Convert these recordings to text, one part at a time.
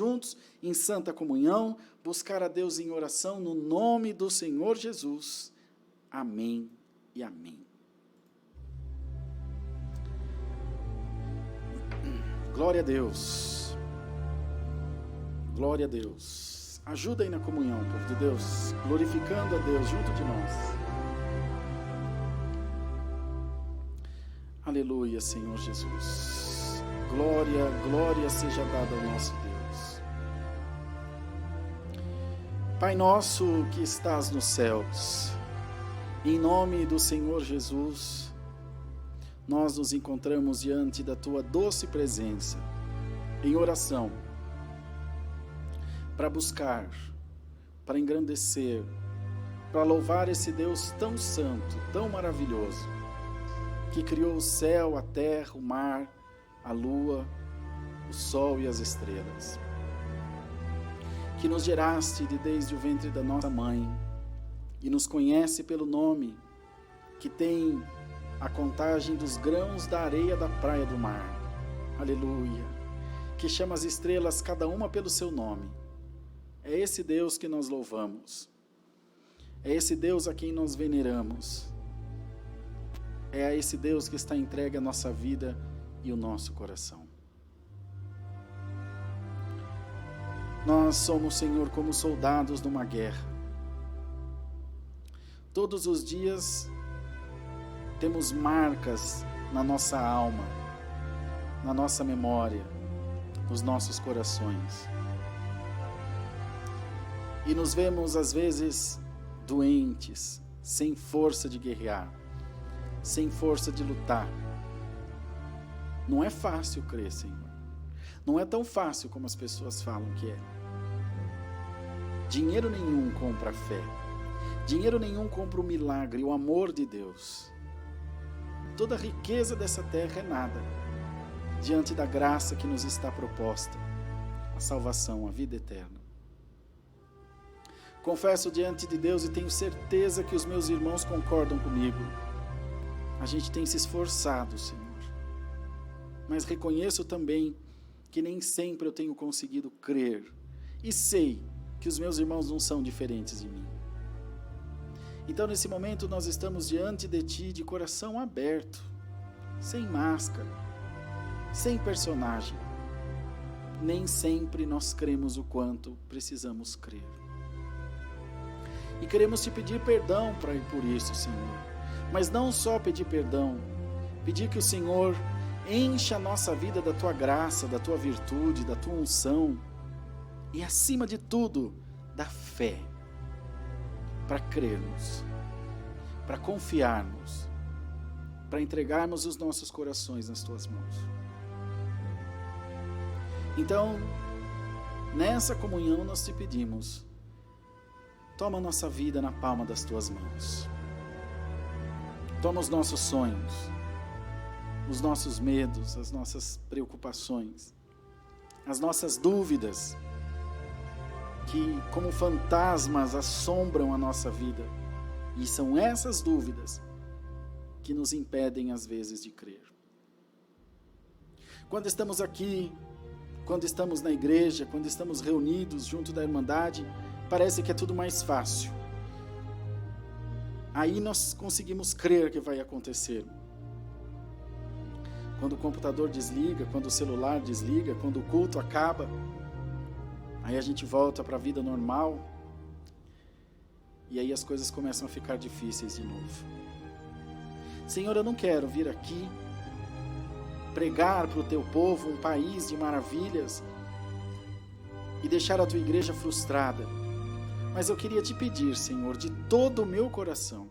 juntos em santa comunhão, buscar a Deus em oração no nome do Senhor Jesus. Amém e amém. Glória a Deus. Glória a Deus. Ajuda aí na comunhão, povo de Deus, glorificando a Deus junto de nós. Aleluia, Senhor Jesus. Glória, glória seja dada ao nosso Deus. Pai nosso que estás nos céus, em nome do Senhor Jesus, nós nos encontramos diante da Tua doce presença, em oração, para buscar, para engrandecer, para louvar esse Deus tão santo, tão maravilhoso, que criou o céu, a terra, o mar, a lua, o sol e as estrelas. Que nos geraste desde o ventre da nossa mãe e nos conhece pelo nome, que tem a contagem dos grãos da areia da praia do mar. Aleluia. Que chama as estrelas cada uma pelo seu nome. É esse Deus que nós louvamos. É esse Deus a quem nós veneramos. É a esse Deus que está entregue a nossa vida e o nosso coração. Nós somos, Senhor, como soldados numa guerra. Todos os dias temos marcas na nossa alma, na nossa memória, nos nossos corações. E nos vemos, às vezes, doentes, sem força de guerrear, sem força de lutar. Não é fácil crer, Senhor. Não é tão fácil como as pessoas falam que é. Dinheiro nenhum compra a fé. Dinheiro nenhum compra o milagre, o amor de Deus. Toda a riqueza dessa terra é nada, diante da graça que nos está proposta, a salvação, a vida eterna. Confesso diante de Deus e tenho certeza que os meus irmãos concordam comigo. A gente tem se esforçado, Senhor. Mas reconheço também que nem sempre eu tenho conseguido crer. E sei que os meus irmãos não são diferentes de mim. Então, nesse momento, nós estamos diante de Ti de coração aberto, sem máscara, sem personagem. Nem sempre nós cremos o quanto precisamos crer. E queremos Te pedir perdão por isso, Senhor. Mas não só pedir perdão, pedir que o Senhor encha a nossa vida da Tua graça, da Tua virtude, da Tua unção. E, acima de tudo, da fé. Para crermos, para confiarmos, para entregarmos os nossos corações nas Tuas mãos. Então, nessa comunhão nós Te pedimos, toma a nossa vida na palma das Tuas mãos. Toma os nossos sonhos, os nossos medos, as nossas preocupações, as nossas dúvidas, que como fantasmas assombram a nossa vida. E são essas dúvidas que nos impedem às vezes de crer. Quando estamos aqui, quando estamos na igreja, quando estamos reunidos junto da Irmandade, parece que é tudo mais fácil. Aí nós conseguimos crer que vai acontecer. Quando o computador desliga, quando o celular desliga, quando o culto acaba, aí a gente volta para a vida normal, e aí as coisas começam a ficar difíceis de novo. Senhor, eu não quero vir aqui pregar para o Teu povo um país de maravilhas e deixar a Tua igreja frustrada. Mas eu queria Te pedir, Senhor, de todo o meu coração,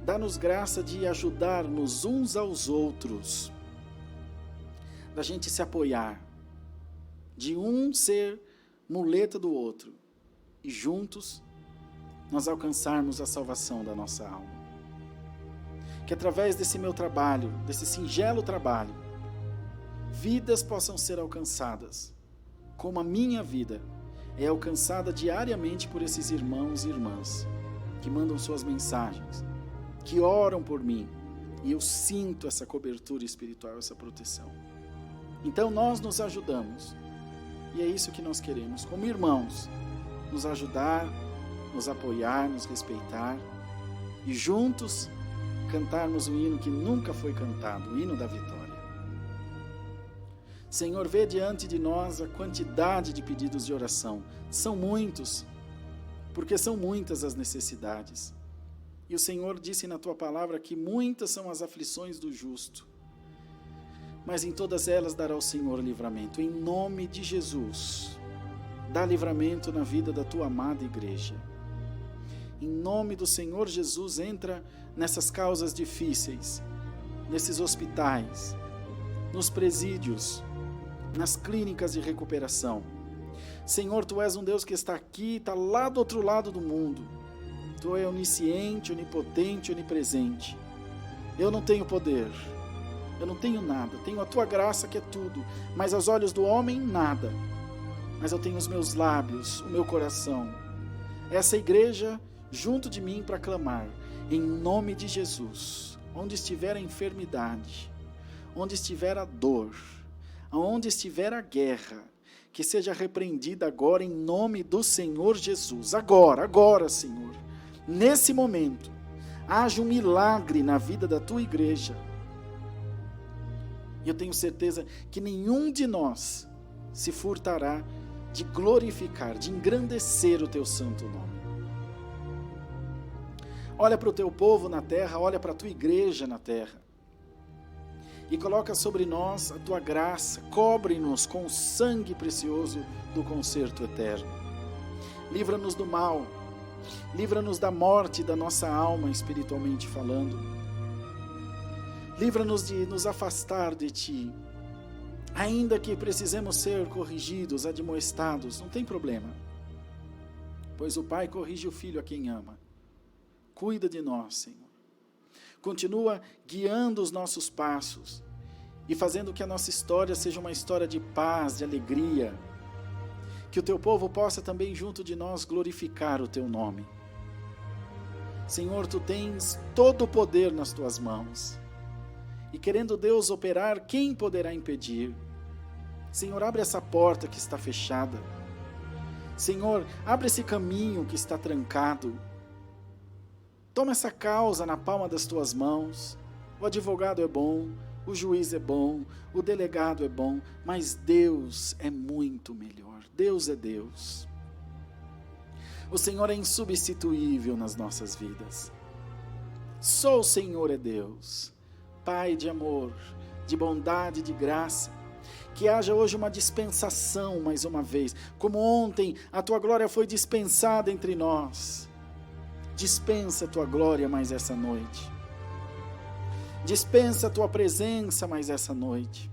dá-nos graça de ajudarmos uns aos outros, da gente se apoiar, de um ser muleta do outro, e juntos nós alcançarmos a salvação da nossa alma. Que através desse meu trabalho, desse singelo trabalho, vidas possam ser alcançadas, como a minha vida é alcançada diariamente por esses irmãos e irmãs, que mandam suas mensagens, que oram por mim, e eu sinto essa cobertura espiritual, essa proteção. Então nós nos ajudamos, E é isso que nós queremos, como irmãos, nos ajudar, nos apoiar, nos respeitar e juntos cantarmos o hino que nunca foi cantado, o hino da vitória. Senhor, vê diante de nós a quantidade de pedidos de oração. São muitos, porque são muitas as necessidades. E o Senhor disse na tua palavra que muitas são as aflições do justo, mas em todas elas dará o Senhor livramento. Em nome de Jesus, dá livramento na vida da tua amada igreja. Em nome do Senhor Jesus, entra nessas causas difíceis, nesses hospitais, nos presídios, nas clínicas de recuperação. Senhor, Tu és um Deus que está aqui, está lá do outro lado do mundo. Tu és onisciente, onipotente, onipresente. Eu não tenho poder, eu não tenho nada, tenho a Tua graça que é tudo, mas aos olhos do homem, nada. Mas eu tenho os meus lábios, o meu coração, essa igreja junto de mim para clamar, em nome de Jesus, onde estiver a enfermidade, onde estiver a dor, aonde estiver a guerra, que seja repreendida agora em nome do Senhor Jesus. Agora, Senhor, nesse momento, haja um milagre na vida da Tua igreja. E eu tenho certeza que nenhum de nós se furtará de glorificar, de engrandecer o Teu santo nome. Olha para o Teu povo na terra, olha para a Tua igreja na terra. E coloca sobre nós a Tua graça, cobre-nos com o sangue precioso do concerto eterno. Livra-nos do mal, livra-nos da morte da nossa alma, espiritualmente falando. Livra-nos de nos afastar de Ti. Ainda que precisemos ser corrigidos, admoestados, não tem problema. Pois o Pai corrige o Filho a quem ama. Cuida de nós, Senhor. Continua guiando os nossos passos e fazendo que a nossa história seja uma história de paz, de alegria. Que o Teu povo possa também junto de nós glorificar o Teu nome. Senhor, Tu tens todo o poder nas Tuas mãos. E querendo Deus operar, quem poderá impedir? Senhor, abre essa porta que está fechada. Senhor, abre esse caminho que está trancado. Toma essa causa na palma das Tuas mãos. O advogado é bom, o juiz é bom, o delegado é bom, mas Deus é muito melhor. Deus é Deus. O Senhor é insubstituível nas nossas vidas. Só o Senhor é Deus, Pai de amor, de bondade, de graça. Que haja hoje uma dispensação mais uma vez, como ontem a Tua glória foi dispensada entre nós. Dispensa a Tua glória mais essa noite. Dispensa a Tua presença mais essa noite.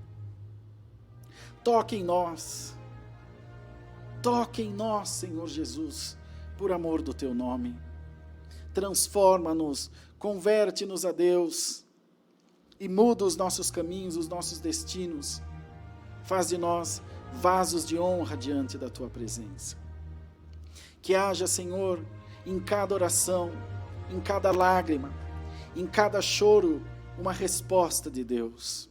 Toque em nós. Toque em nós, Senhor Jesus, por amor do Teu nome. Transforma-nos, converte-nos a Deus e muda os nossos caminhos, os nossos destinos. Faz de nós vasos de honra diante da Tua presença. Que haja, Senhor, em cada oração, em cada lágrima, em cada choro, uma resposta de Deus.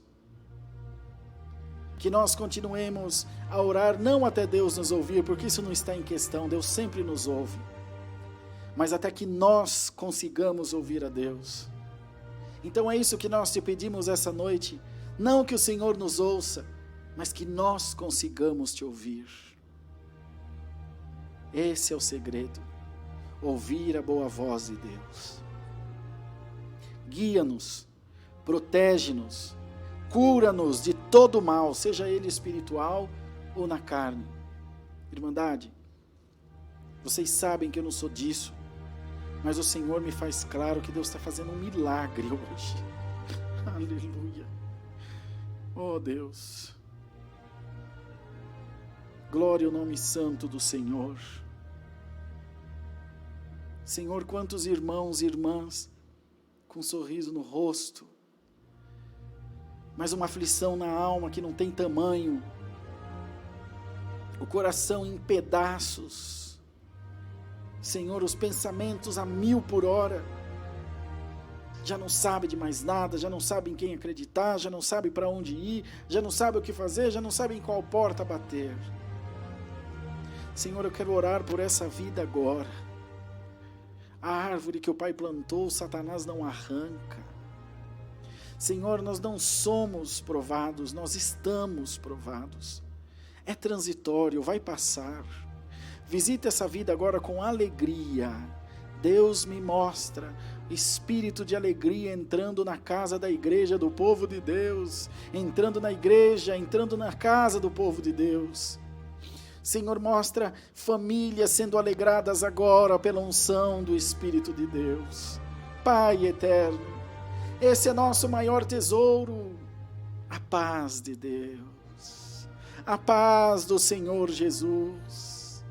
Que nós continuemos a orar, não até Deus nos ouvir, porque isso não está em questão, Deus sempre nos ouve, mas até que nós consigamos ouvir a Deus. Então é isso que nós Te pedimos essa noite, não que o Senhor nos ouça, mas que nós consigamos Te ouvir. Esse é o segredo. Ouvir a boa voz de Deus. Guia-nos, protege-nos, cura-nos de todo mal, seja ele espiritual ou na carne. Irmandade, vocês sabem que eu não sou disso, mas o Senhor me faz claro que Deus está fazendo um milagre hoje. Aleluia. Oh Deus. Glória ao nome santo do Senhor. Senhor, quantos irmãos e irmãs com um sorriso no rosto, mas uma aflição na alma que não tem tamanho, o coração em pedaços, Senhor, os pensamentos a 1000 por hora, já não sabe de mais nada, já não sabe em quem acreditar, já não sabe para onde ir, já não sabe o que fazer, já não sabe em qual porta bater. Senhor, eu quero orar por essa vida agora. A árvore que o Pai plantou, Satanás não arranca. Senhor, nós não somos provados, nós estamos provados. É transitório, vai passar. Visita essa vida agora com alegria. Deus me mostra espírito de alegria entrando na casa da igreja do povo de Deus, entrando na igreja, entrando na casa do povo de Deus. Senhor, mostra famílias sendo alegradas agora pela unção do Espírito de Deus. Pai eterno, esse é nosso maior tesouro, a paz de Deus, a paz do Senhor Jesus,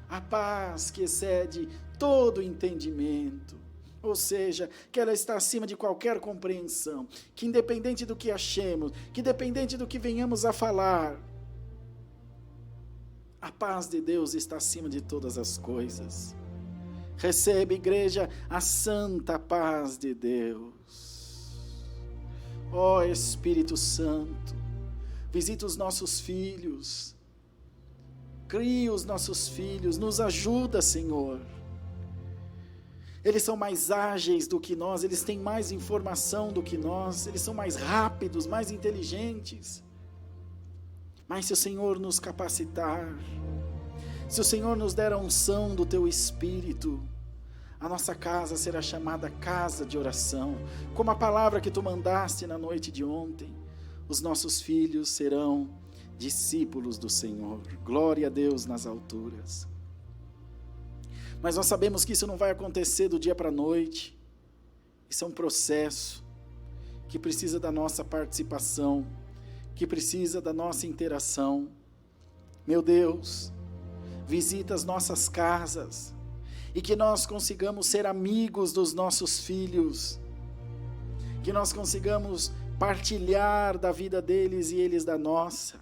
a paz que excede todo entendimento, ou seja, que ela está acima de qualquer compreensão, que independente do que achemos, que independente do que venhamos a falar, a paz de Deus está acima de todas as coisas. Recebe, igreja, a santa paz de Deus. Ó Espírito Santo, visita os nossos filhos, cria os nossos filhos, nos ajuda, Senhor. Eles são mais ágeis do que nós, eles têm mais informação do que nós, eles são mais rápidos, mais inteligentes. Mas se o Senhor nos capacitar, se o Senhor nos der a unção do Teu Espírito, a nossa casa será chamada casa de oração, como a palavra que Tu mandaste na noite de ontem. Os nossos filhos serão discípulos do Senhor. Glória a Deus nas alturas. Mas nós sabemos que isso não vai acontecer do dia para a noite. Isso é um processo que precisa da nossa participação, que precisa da nossa interação. Meu Deus, visita as nossas casas e que nós consigamos ser amigos dos nossos filhos, que nós consigamos partilhar da vida deles e eles da nossa,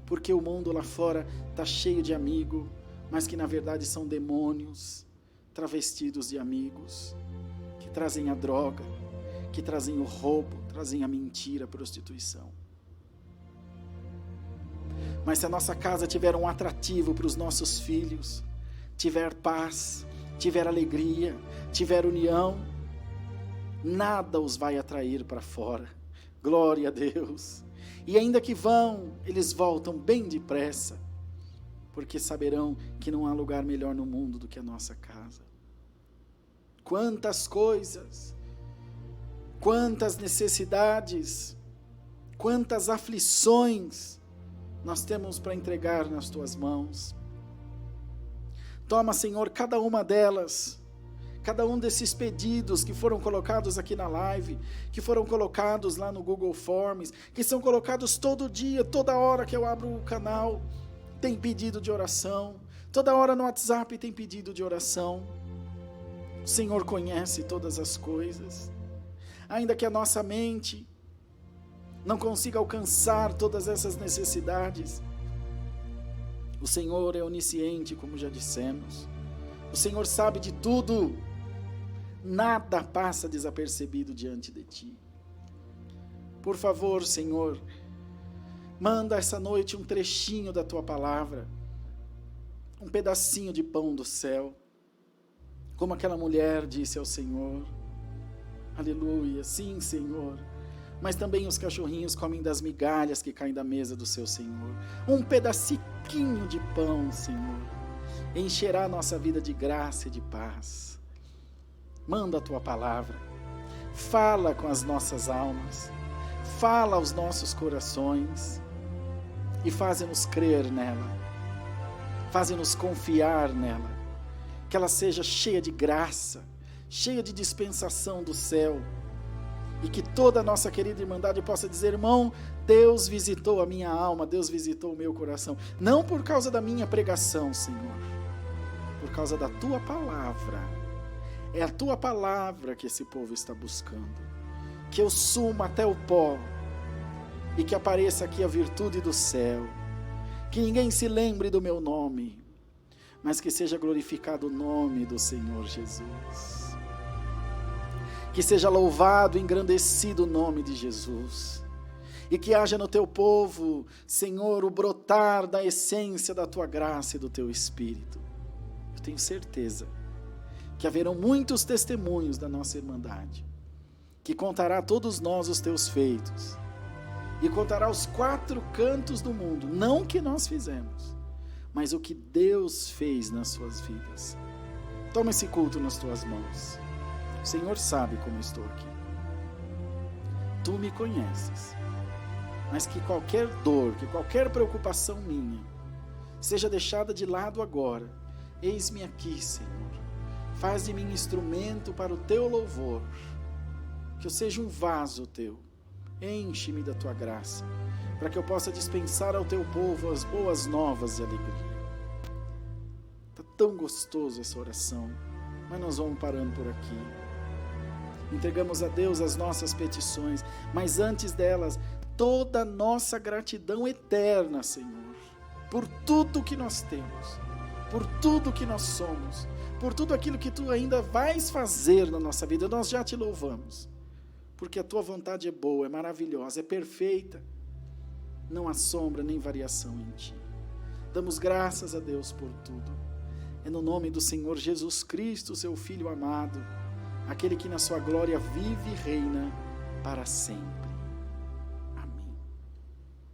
porque o mundo lá fora está cheio de amigos, mas que na verdade são demônios travestidos de amigos, que trazem a droga, que trazem o roubo, trazem a mentira, a prostituição. Mas se a nossa casa tiver um atrativo para os nossos filhos, tiver paz, tiver alegria, tiver união, nada os vai atrair para fora. Glória a Deus. E ainda que vão, eles voltam bem depressa, porque saberão que não há lugar melhor no mundo do que a nossa casa. Quantas coisas, quantas necessidades, quantas aflições nós temos para entregar nas Tuas mãos. Toma, Senhor, cada uma delas, cada um desses pedidos que foram colocados aqui na live, que foram colocados lá no Google Forms, que são colocados todo dia, toda hora que eu abro o canal, tem pedido de oração, toda hora no WhatsApp tem pedido de oração. O Senhor conhece todas as coisas, ainda que a nossa mente não consiga alcançar todas essas necessidades. O Senhor é onisciente, como já dissemos. O Senhor sabe de tudo. Nada passa desapercebido diante de Ti. Por favor, Senhor, manda essa noite um trechinho da Tua palavra, um pedacinho de pão do céu, como aquela mulher disse ao Senhor. Aleluia, sim, Senhor. Mas também os cachorrinhos comem das migalhas que caem da mesa do seu Senhor. Um pedacinho de pão, Senhor, encherá a nossa vida de graça e de paz. Manda a Tua palavra, fala com as nossas almas, fala aos nossos corações e faze-nos crer nela, faze-nos confiar nela, que ela seja cheia de graça, cheia de dispensação do céu, e que toda a nossa querida irmandade possa dizer: irmão, Deus visitou a minha alma, Deus visitou o meu coração, não por causa da minha pregação, Senhor, por causa da Tua palavra. É a Tua palavra que esse povo está buscando, que eu suma até o pó, e que apareça aqui a virtude do céu, que ninguém se lembre do meu nome, mas que seja glorificado o nome do Senhor Jesus. Que seja louvado e engrandecido o nome de Jesus. e que haja no teu povo, Senhor, o brotar da essência da tua graça e do teu Espírito. Eu tenho certeza que haverão muitos testemunhos da nossa irmandade, que contará a todos nós os teus feitos, e contará os 4 cantos do mundo, não o que nós fizemos, mas o que Deus fez nas suas vidas. Toma esse culto nas tuas mãos. O Senhor sabe como eu estou aqui. Tu me conheces, mas que qualquer dor, que qualquer preocupação minha, seja deixada de lado agora. Eis-me aqui, Senhor. Faz de mim instrumento para o teu louvor, que eu seja um vaso teu. Enche-me da tua graça, para que eu possa dispensar ao teu povo as boas novas e alegria. Está tão gostoso essa oração, mas nós vamos parando por aqui. Entregamos a Deus as nossas petições, mas antes delas, toda a nossa gratidão eterna, Senhor, por tudo que nós temos, por tudo que nós somos, por tudo aquilo que Tu ainda vais fazer na nossa vida. Nós já Te louvamos, porque a Tua vontade é boa, é maravilhosa, é perfeita, não há sombra nem variação em Ti. Damos graças a Deus por tudo. É no nome do Senhor Jesus Cristo, Seu Filho amado, aquele que na sua glória vive e reina para sempre.